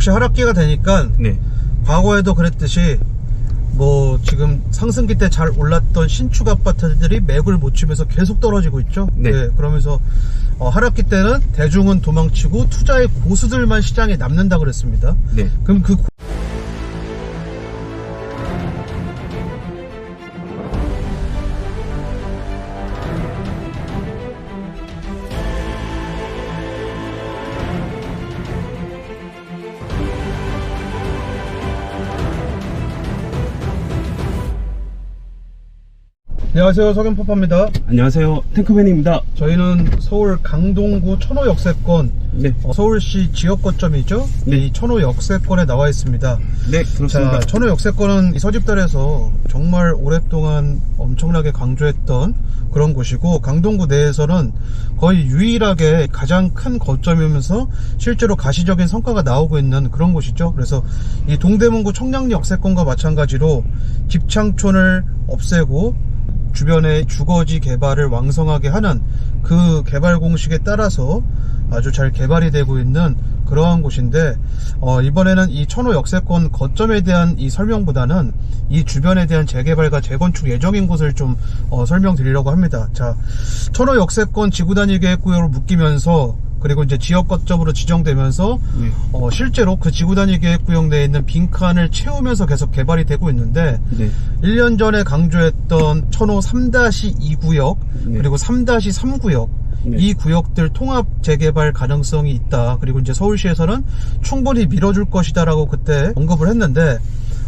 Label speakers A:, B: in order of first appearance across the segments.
A: 역시 하락기가 되니까
B: 네.
A: 과거에도 그랬듯이 뭐 지금 상승기 때 잘 올랐던 신축 아파트들이 맥을 못 치면서 계속 떨어지고 있죠.
B: 네.
A: 그러면서 하락기 때는 대중은 도망치고 투자의 고수들만 시장에 남는다 그랬습니다.
B: 네.
A: 그럼 그 안녕하세요, 석연파파입니다.
B: 안녕하세요, 탱크맨입니다.
A: 저희는 서울 강동구 천호 역세권,
B: 네.
A: 서울시 지역 거점이죠.
B: 네.
A: 이 천호 역세권에 나와 있습니다.
B: 네, 그렇습니다.
A: 자, 천호 역세권은 이 서집달에서 정말 오랫동안 엄청나게 강조했던 그런 곳이고, 강동구 내에서는 거의 유일하게 가장 큰 거점이면서 실제로 가시적인 성과가 나오고 있는 그런 곳이죠. 그래서 이 동대문구 청량리 역세권과 마찬가지로 집창촌을 없애고 주변의 주거지 개발을 왕성하게 하는 그 개발 공식에 따라서 아주 잘 개발이 되고 있는 그러한 곳인데, 이번에는 이 천호 역세권 거점에 대한 이 설명보다는 이 주변에 대한 재개발과 재건축 예정인 곳을 좀 설명드리려고 합니다. 자, 천호 역세권 지구단위 계획구역으로 묶이면서, 그리고 이제 지역 거점으로 지정되면서 실제로 그 지구단위 계획구역 내에 있는 빈칸을 채우면서 계속 개발이 되고 있는데,
B: 네.
A: 1년 전에 강조했던 천호 3-2구역
B: 네.
A: 그리고 3-3구역
B: 네.
A: 이 구역들 통합 재개발 가능성이 있다. 그리고 이제 서울시에서는 충분히 밀어줄 것이다 라고 그때 언급을 했는데,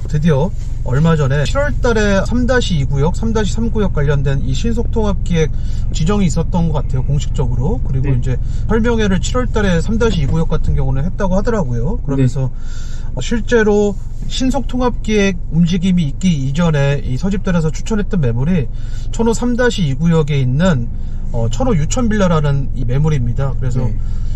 A: 드디어 얼마 전에 7월달에 3-2구역, 3-3구역 관련된 이 신속통합기획 지정이 있었던 것 같아요, 공식적으로. 그리고
B: 네.
A: 이제 설명회를 7월달에 3-2구역 같은 경우는 했다고 하더라고요. 그러면서 실제로 신속통합기획 움직임이 있기 이전에 이 서집단에서 추천했던 매물이 천호 3-2구역에 있는 천호 유천빌라라는 이 매물입니다. 그래서
B: 네.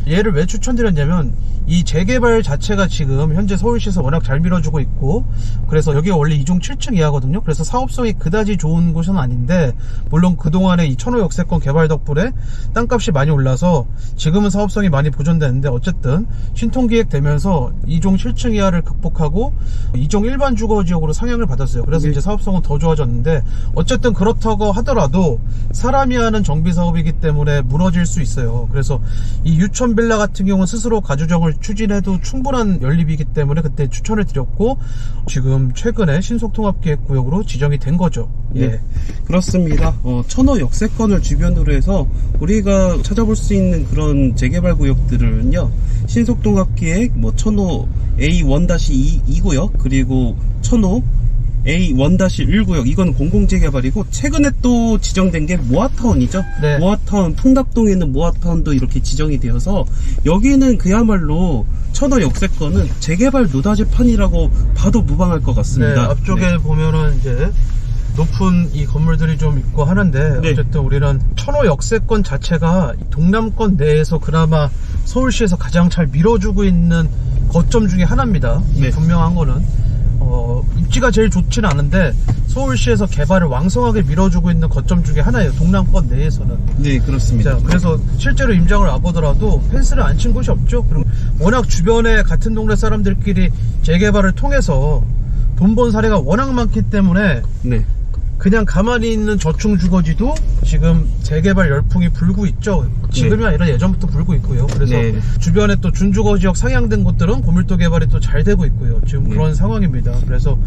A: 얘를 왜 추천드렸냐면, 이 재개발 자체가 지금 현재 서울시에서 워낙 잘 밀어주고 있고, 그래서 여기가 원래 2종 7층 이하거든요. 그래서 사업성이 그다지 좋은 곳은 아닌데, 물론 그동안에 이 천호 역세권 개발 덕분에 땅값이 많이 올라서 지금은 사업성이 많이 보존되는데, 어쨌든 신통기획 되면서 2종 7층 이하를 극복하고 2종 일반 주거지역으로 상향을 받았어요. 그래서
B: 네.
A: 이제 사업성은 더 좋아졌는데, 어쨌든 그렇다고 하더라도 사람이 하는 정비사업이기 때문에 무너질 수 있어요. 그래서 이 유천빌라 같은 경우는 스스로 가주정을 추진해도 충분한 연립이기 때문에 그때 추천을 드렸고, 지금 최근에 신속통합기획구역으로 지정이 된 거죠. 예.
B: 네, 그렇습니다. 천호 역세권을 주변으로 해서 우리가 찾아볼 수 있는 그런 재개발 구역들은요, 신속통합기획, 천호 A1-2구역, 그리고 천호 A1-1구역, 이건 공공재개발이고, 최근에 또 지정된 게 모아타운이죠.
A: 네.
B: 모아타운, 풍납동에 있는 모아타운도 이렇게 지정이 되어서, 여기는 그야말로 천호 역세권은 재개발 노다지판이라고 봐도 무방할 것 같습니다.
A: 네, 앞쪽에
B: 네.
A: 보면은 이제 높은 이 건물들이 좀 있고 하는데,
B: 네.
A: 어쨌든 우리는 천호 역세권 자체가 동남권 내에서 그나마 서울시에서 가장 잘 밀어주고 있는 거점 중에 하나입니다.
B: 네.
A: 분명한 거는 입지가 제일 좋지는 않은데 서울시에서 개발을 왕성하게 밀어주고 있는 거점 중에 하나예요, 동남권 내에서는.
B: 네, 그렇습니다.
A: 자, 그래서 실제로 임장을 와보더라도 펜스를 안 친 곳이 없죠. 그리고 워낙 주변에 같은 동네 사람들끼리 재개발을 통해서 돈 번 사례가 워낙 많기 때문에
B: 네.
A: 그냥 가만히 있는 저층 주거지도 지금 재개발 열풍이 불고 있죠. 지금이 아니라 예전부터 불고 있고요. 그래서
B: 네.
A: 주변에 또 준주거지역 상향된 곳들은 고밀도 개발이 또 잘 되고 있고요. 지금
B: 네.
A: 그런 상황입니다. 그래서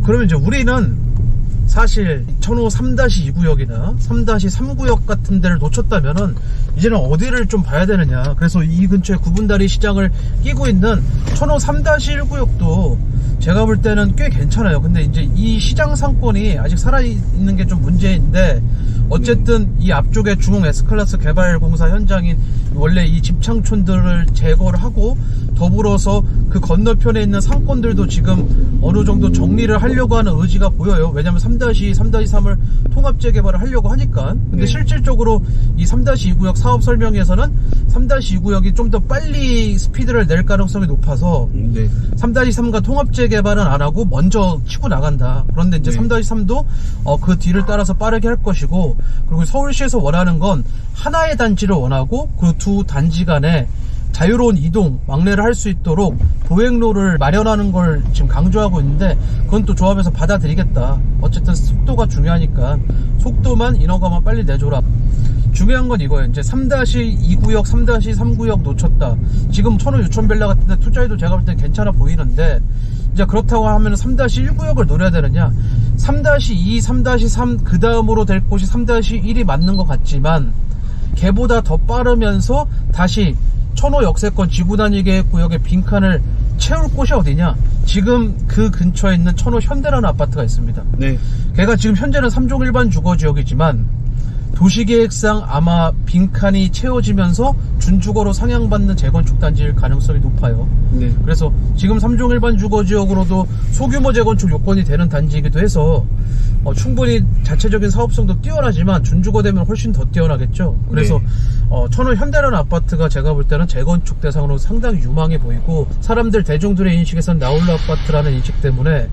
A: 그러면 이제 우리는 사실 천호 3-2구역이나 3-3구역 같은 데를 놓쳤다면은 이제는 어디를 좀 봐야 되느냐. 그래서 이 근처에 구분다리 시장을 끼고 있는 천호 3-1구역도 제가 볼 때는 꽤 괜찮아요. 근데 이제 이 시장 상권이 아직 살아있는 게 좀 문제인데, 어쨌든 이 앞쪽에 중흥 S클래스 개발 공사 현장인 원래 이 집창촌들을 제거를 하고, 더불어서 그 건너편에 있는 상권들도 지금 어느 정도 정리를 하려고 하는 의지가 보여요. 왜냐면 3-2, 3-3을 통합 재개발을 하려고 하니까. 근데
B: 네.
A: 실질적으로 이 3-2구역 사업 설명에서는 3-2구역이 좀 더 빨리 스피드를 낼 가능성이 높아서
B: 네.
A: 3-3과 통합 재개발은 안 하고 먼저 치고 나간다. 그런데 이제
B: 네.
A: 3-3도 그 뒤를 따라서 빠르게 할 것이고, 그리고 서울시에서 원하는 건 하나의 단지를 원하고 그 두 단지 간에 자유로운 이동, 왕래를 할 수 있도록 도행로를 마련하는 걸 지금 강조하고 있는데, 그건 또 조합에서 받아들이겠다. 어쨌든 속도가 중요하니까 속도만 인허가만 빨리 내줘라. 중요한 건 이거예요. 이제 3-2구역, 3-3구역 놓쳤다. 지금 천호 유천빌라 같은데 투자해도 제가 볼 땐 괜찮아 보이는데, 이제 그렇다고 하면 3-1구역을 노려야 되느냐? 3-2, 3-3 그 다음으로 될 곳이 3-1이 맞는 것 같지만, 걔보다 더 빠르면서 다시 천호 역세권 지구단위계획구역의 빈칸을 채울 곳이 어디냐? 지금 그 근처에 있는 천호 현대라는 아파트가 있습니다.
B: 네.
A: 걔가 지금 현재는 3종 일반 주거지역이지만 도시계획상 아마 빈칸이 채워지면서 준주거로 상향받는 재건축 단지일 가능성이 높아요.
B: 네.
A: 그래서 지금 3종 일반 주거지역으로도 소규모 재건축 요건이 되는 단지이기도 해서 충분히 자체적인 사업성도 뛰어나지만 준주거 되면 훨씬 더 뛰어나겠죠. 그래서 천호 현대라는 아파트가 제가 볼 때는 재건축 대상으로 상당히 유망해 보이고, 사람들 대중들의 인식에선 나홀로 아파트라는 인식 때문에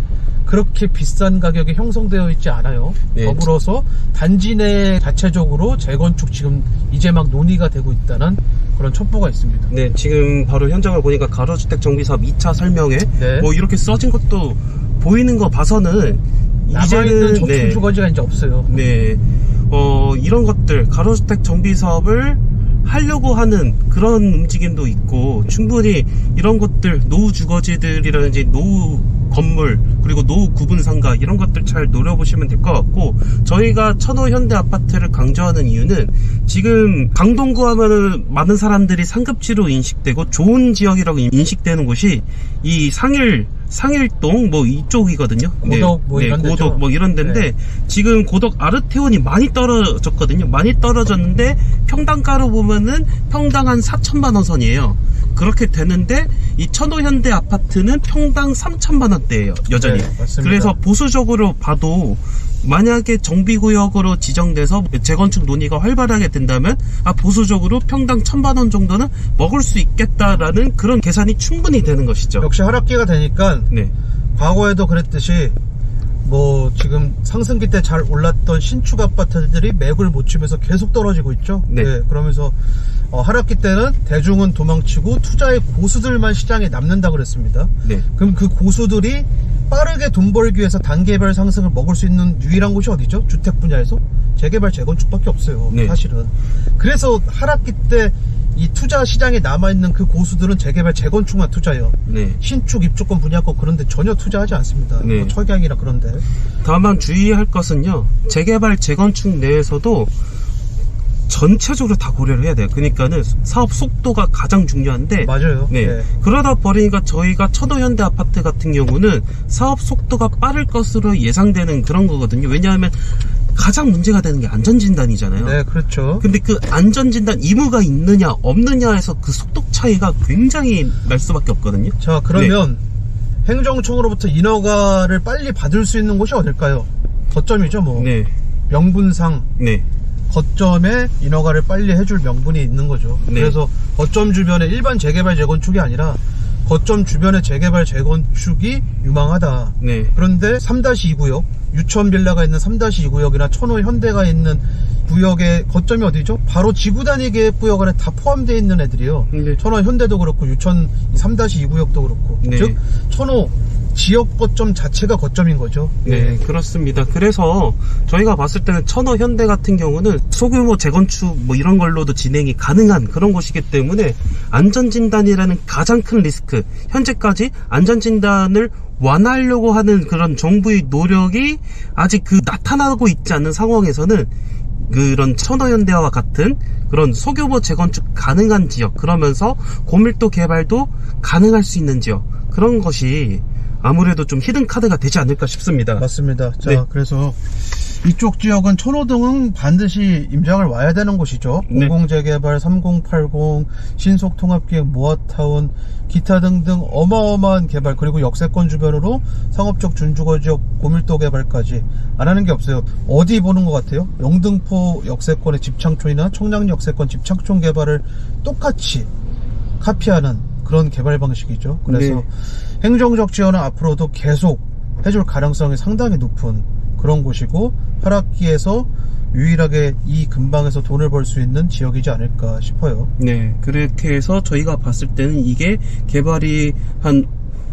A: 그렇게 비싼 가격이 형성되어 있지 않아요.
B: 네.
A: 더불어서 단지 내 자체적으로 재건축 지금 이제 막 논의가 되고 있다는 그런 첩보가 있습니다.
B: 네, 지금 바로 현장을 보니까 가로주택 정비사업 2차 설명회
A: 네.
B: 뭐 이렇게 써진 것도 보이는 거 봐서는
A: 남아있는 저축
B: 네.
A: 주거지가 이제 없어요.
B: 네, 이런 것들 가로주택 정비 사업을 하려고 하는 그런 움직임도 있고, 충분히 이런 것들 노후 주거지들이라든지 노후 건물 그리고 노후 구분 상가 이런 것들 잘 노려보시면 될 것 같고, 저희가 천호 현대 아파트를 강조하는 이유는 지금 강동구 하면은 많은 사람들이 상급지로 인식되고 좋은 지역이라고 인식되는 곳이 이 상일동 뭐 이쪽이거든요.
A: 고덕 뭐 이런 데죠.
B: 고덕 뭐 이런 데인데,
A: 네.
B: 지금 고덕 아르테온이 많이 떨어졌거든요. 많이 떨어졌는데 평당가로 보면은 평당 한 4천만 원 선이에요. 그렇게 되는데 이 천호 현대 아파트는 평당 3천만 원대예요, 여전히.
A: 네, 맞습니다.
B: 그래서 보수적으로 봐도 만약에 정비구역으로 지정돼서 재건축 논의가 활발하게 된다면 보수적으로 평당 1,000만 원 정도는 먹을 수 있겠다라는 그런 계산이 충분히 되는 것이죠.
A: 역시 하락기가 되니까
B: 네.
A: 과거에도 그랬듯이 뭐 지금 상승기 때 잘 올랐던 신축 아파트들이 맥을 못 치면서 계속 떨어지고 있죠.
B: 네.
A: 그러면서 하락기 때는 대중은 도망치고 투자의 고수들만 시장에 남는다 그랬습니다.
B: 네.
A: 그럼 그 고수들이 빠르게 돈 벌기 위해서 단계별 상승을 먹을 수 있는 유일한 곳이 어디죠? 주택 분야에서 재개발 재건축밖에 없어요.
B: 네.
A: 사실은. 그래서 하락기 때 이 투자 시장에 남아있는 그 고수들은 재개발 재건축만 투자해요.
B: 네.
A: 신축 입주권 분양권 그런데 전혀 투자하지 않습니다.
B: 네.
A: 뭐 철강이나 그런데.
B: 다만 주의할 것은요, 재개발 재건축 내에서도 전체적으로 다 고려를 해야 돼요. 그러니까는 사업 속도가 가장 중요한데,
A: 맞아요.
B: 네.
A: 네.
B: 그러다 보니까 저희가 천호 현대 아파트 같은 경우는 사업 속도가 빠를 것으로 예상되는 그런 거거든요. 왜냐하면 가장 문제가 되는 게 안전진단이잖아요.
A: 네, 그렇죠.
B: 근데 그 안전진단 의무가 있느냐 없느냐에서 그 속도 차이가 굉장히 날 수밖에 없거든요.
A: 자, 그러면 행정청으로부터 인허가를 빨리 받을 수 있는 곳이 어딜까요? 거점이죠, 뭐.
B: 네.
A: 명분상
B: 네.
A: 거점에 인허가를 빨리 해줄 명분이 있는 거죠.
B: 네.
A: 그래서 거점 주변에 일반 재개발 재건축이 아니라 거점 주변의 재개발 재건축이 유망하다.
B: 네.
A: 그런데 3-2구역, 유천빌라가 있는 3-2구역이나 천호 현대가 있는 구역의 거점이 어디죠? 바로 지구단위계획구역 안에 다 포함되어 있는 애들이요.
B: 네.
A: 천호 현대도 그렇고 유천 3-2구역도 그렇고.
B: 네.
A: 즉 천호 지역 거점 자체가 거점인 거죠.
B: 네, 그렇습니다. 그래서 저희가 봤을 때는 천호 현대 같은 경우는 소규모 재건축 뭐 이런 걸로도 진행이 가능한 그런 곳이기 때문에 안전진단이라는 가장 큰 리스크, 현재까지 안전진단을 완화하려고 하는 그런 정부의 노력이 아직 나타나고 있지 않는 상황에서는 그런 천호 현대와 같은 그런 소규모 재건축 가능한 지역, 그러면서 고밀도 개발도 가능할 수 있는 지역, 그런 것이 아무래도 좀 히든카드가 되지 않을까 싶습니다.
A: 맞습니다. 자,
B: 네.
A: 그래서 이쪽 지역은 천호동은 반드시 임장을 와야 되는 곳이죠.
B: 네.
A: 공공재개발, 3080, 신속통합기획, 모아타운, 기타 등등 어마어마한 개발, 그리고 역세권 주변으로 상업적 준주거지역 고밀도 개발까지 안 하는 게 없어요. 어디 보는 것 같아요? 영등포 역세권의 집창촌이나 청량 역세권 집창촌 개발을 똑같이 카피하는 그런 개발 방식이죠. 그래서
B: 네.
A: 행정적 지원은 앞으로도 계속 해줄 가능성이 상당히 높은 그런 곳이고, 하락기에서 유일하게 이 근방에서 돈을 벌 수 있는 지역이지 않을까 싶어요.
B: 네, 그렇게 해서 저희가 봤을 때는 이게 개발이 한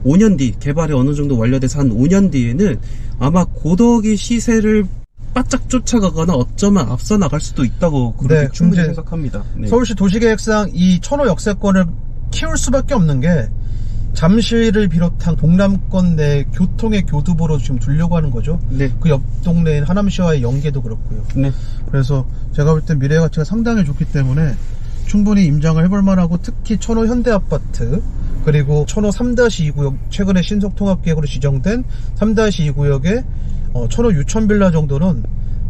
B: 5년 뒤, 개발이 어느 정도 완료돼서 한 5년 뒤에는 아마 고덕의 시세를 바짝 쫓아가거나 어쩌면 앞서 나갈 수도 있다고 그렇게
A: 네,
B: 충분히
A: 근데
B: 생각합니다. 네.
A: 서울시 도시계획상 이 천호 역세권을 키울 수밖에 없는 게 잠실을 비롯한 동남권 내 교통의 교두보로 지금 두려고 하는 거죠.
B: 네.
A: 그 옆 동네인 하남시와의 연계도 그렇고요.
B: 네. 그래서
A: 제가 볼 땐 미래 가치가 상당히 좋기 때문에 충분히 임장을 해볼 만하고, 특히 천호 현대아파트 그리고 천호 3-2구역, 최근에 신속통합계획으로 지정된 3-2구역에 천호 유천빌라 정도는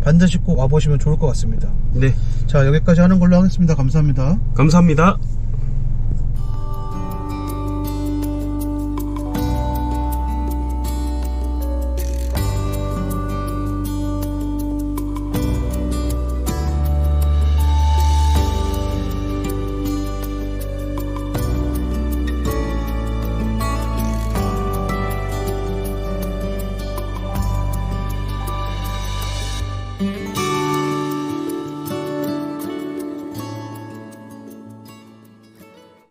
A: 반드시 꼭 와보시면 좋을 것 같습니다.
B: 네.
A: 자, 여기까지 하는 걸로 하겠습니다. 감사합니다.
B: 감사합니다.